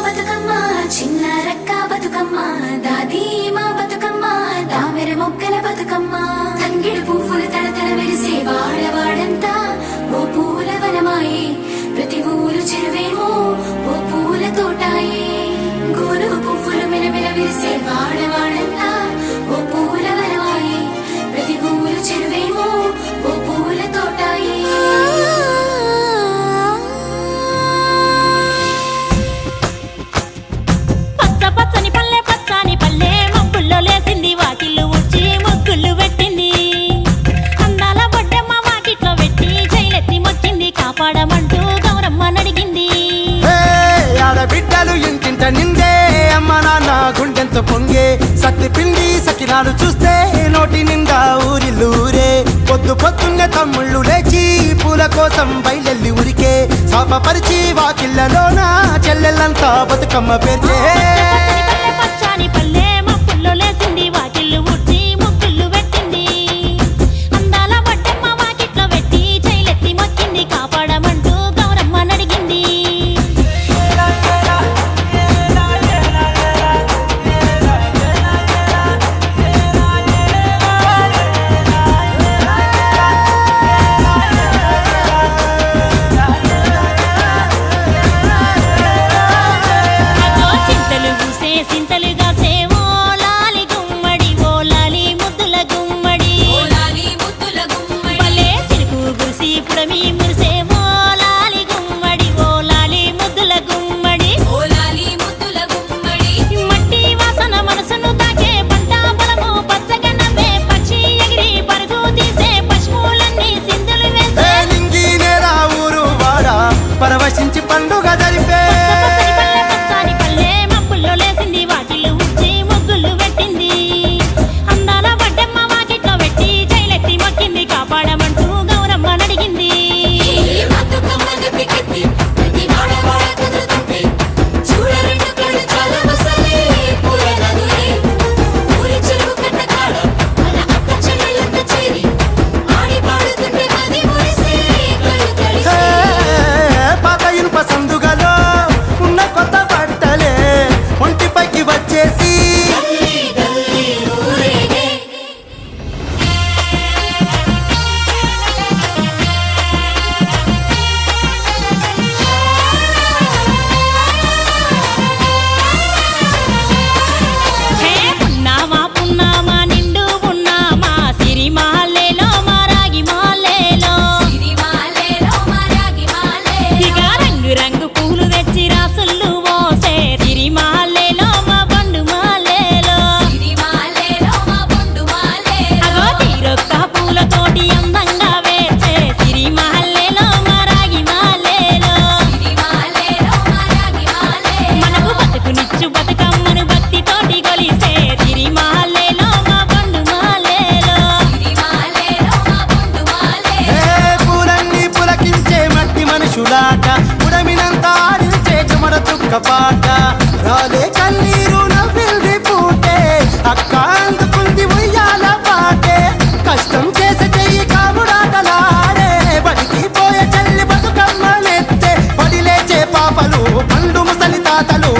బతుకమ్మ చిన్న రక్క బతుకమ్మ దాది మా బతుకమ్మ తామెర మొక్కల బతుకమ్మ తంగిడి పువ్వులు తడతడ వెలిసే వాడవాడంతా ఓ పూల వనమాయే ప్రతి ఊరు చెరువేమో ఓ పూల తోటాయే గోనుగు పువ్వులు మెలమెల విరిసే వాడవాడంతా ఓ పూల వనమాయే ప్రతి ఊరు చెరువేమో ఓ పూల తోటాయే పచ్చని పల్లె పచ్చని పల్లె మబ్బుల్లో లేసింది వాకిళ్ళు ఉడ్చి ముగ్గులు పెట్టింది అందాల బొడ్డమ్మ వాకిట్లో పెట్టి జైలెత్తి మొక్కింది కాపాడమంటూ గౌరమ్మ నడిగింది ఆడబిడ్డలు ఇంటింట నిందే అమ్మ నాన్న గుండెంత పొంగే సత్తి పిండి సకినాలు చూస్తే నోటి నిండా ఊరిల్లూరే పొద్దు పొద్దున్నే తమ్ముళ్ళు లేచి పూల కోసం బయలెల్లి ఉరికే శాపపరిచి వాకిళ్ళలోన చెల్లెళ్ళంతా బతుకమ్మ పేర్చే పచ్చని పల్లె మబ్బుల్లో లేసింది వాకిళ్ళు ఉడ్చి ముగ్గులు పెట్టింది అందాల బొడ్డమ్మ వాకిట్లో పెట్టి జైలెత్తి మొక్కింది కాపాడమంటూ గౌరమ్మ నడిగింది సింతలుగా సేవో లాలి గుమ్మడి ఓ లాలి ముద్దుల గుమ్మడి భలే చిరుకు గురిసి పుడమి మురిసేమో లాలి గుమ్మడి ఓ లాలి ముద్దుల గుమ్మడి మట్టి వాసన మనసును తాకే పంట పొలము పచ్చగా నవ్వే పక్షి ఎగిరి పరుగు తీసే పశువులన్నీ సింధులు వేసే నింగి నేల ఊరు వాడ పరవశించి పండుగ జరిపే పచ్చని పల్లె మబ్బుల్లో లేసింది వాకిళ్ళు ఉడ్చి ముగ్గులు పెట్టింది అందాల బొడ్డమ్మ వాకిట్లో పెట్టి జైలెత్తి మొక్కింది కాపాడమంటూ గౌరమ్మ నడిగింది పాత ఇనుప సందుగలో ఉన్న కొత్త బట్టలే ఒంటిపైకి వచ్చేసి హే పున్నామా పున్నామా నిండు పున్నామా సిరిమాలేలో మా రాగి మాలేలో ఇక రంగు రంగు పూలు తెచ్చి రాసులు మోసే సిరిమాలేలో మా బండు మాలేలో అగో తీరొక్క పూలతోటి అందంగా వేచే సిరిమాలేలో మా రాగి మాలేలో మనకు బతుకునిచ్చు బతుకమ్మను భక్తితోటి గొలిసే సిరిమాలేలో మా బండు మాలేలో పూలన్నీ పులకించే మట్టి మనుషులాట ఉడమినంతా ఆడించే చెమడ చుక్క పాట రాలే కన్నీరు నవ్వింది పూటే అక్క అందుకుంది ఉయ్యాల పాటే కష్టం చేసే చెయ్యి కాముడాటలాడే బడికి పోయే చెల్లి బతుకమ్మనెత్తే పడి లేచే పాపలు పండు ముసలి తాతలు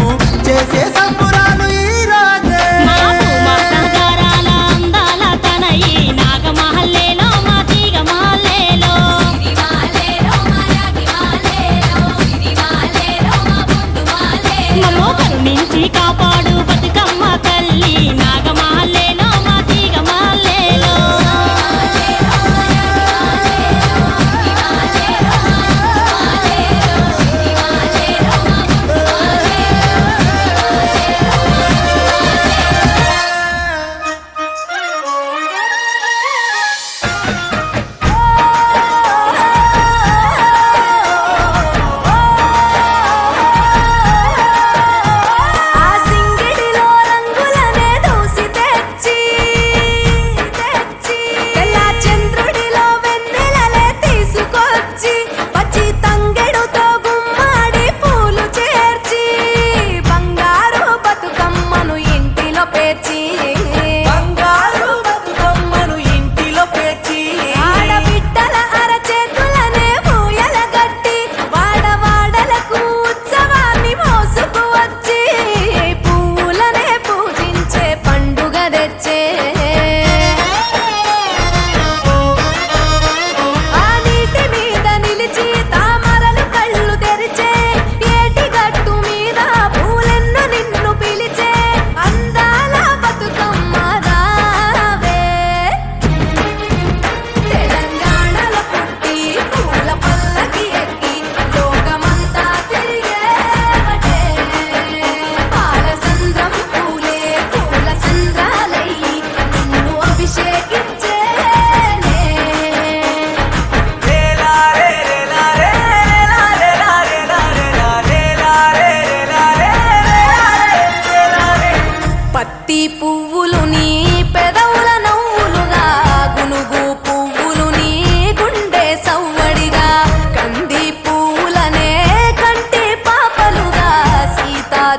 చేసే సంబురాలు ఈ రాజే మా భూమాత గారాల అందాల తనయి నాగమహల్లేలో మా తీగ మాలేలో మమ్మో కరుణించి కాపాడు బతుకమ్మ తల్లి నాగమహల్లేలో మా తీగ మాలేలో ఆసి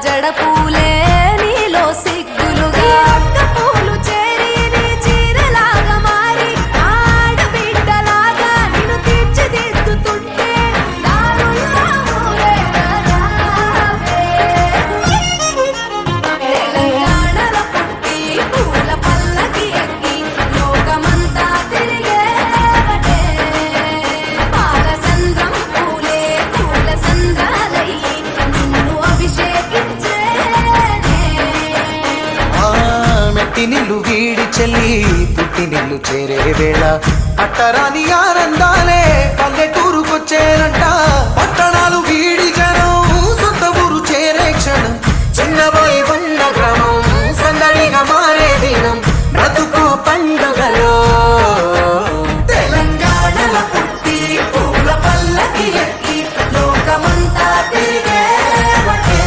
జడ పూలే నీలో సిగ్గులుగా ఒక్క పూలు చేరి నీ చీరలాగా మారి ఆడబిడ్డలాగా నిన్ను తీర్చిదిద్దుతుంటే దారుల్లో ఊరేగారావే. తెలంగాణలో పుట్టి పూల పల్లకి ఎక్కి లోకమంతా తిరిగేవటే. పాలసంద్రం పూలే పూల సంద్రాలయ్యి నిన్ను అభిషేకించేనే. మెట్టి నిల్లు వీడి చెల్లి పుట్టి నిల్లు చేరే వేళ పట్టరాని ఆనందాలే పల్లెటూరుకొచ్చేనంట. పట్టణాలు వీడి జనం సొంత ఊరు చేరే క్షణం చిన్నబోయి ఉన్న గ్రామం సందడిగా మారే దినం బ్రతుకు పండుగలో. తెలంగాణలో పుట్టి పూల పల్లకి ఎక్కి లోకమంతా తిరిగేవటే.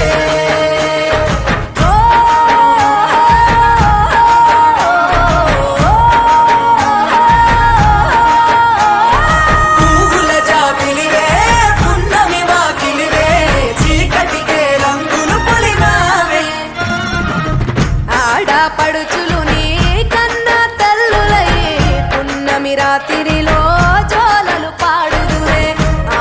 పువ్వుల జాబిలివే పున్నమి వాకిలివే చీకటికే రంగులు పొలిమావే. ఆడపడుచులు నీ కన్న తల్లులయ్యే పున్నమి రాత్రిలో జోలలు పాడుదురే.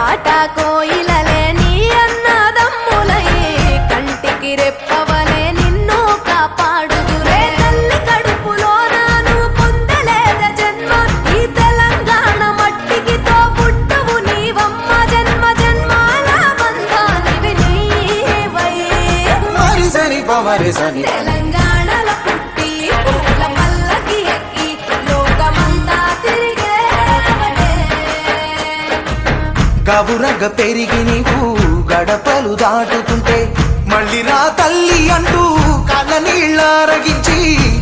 ఆట కోయిలలే నీ అన్నదమ్ములయ్యే కంటికి రెప్పవలే నిన్ను కాపాడుదురే. తల్లి కడుపులో నాను పొందలేద జన్మ ఈ తెలంగాణ మట్టికి తో పుట్టవు నీవమ్మ. జన్మ జన్మాల బంధానివి నీవై. మరిసని పమరిసని తెలంగాణలో పుట్టి పూల పల్లకి ఎక్కి లోకమంతా తిరిగేవటే. గవురగ పెరిగి నీవు గడపలు దాటుతుంటే మళ్ళీ రా తల్లి అంటూ కళ్ళ నీళ్ళ రగించి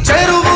చెరువు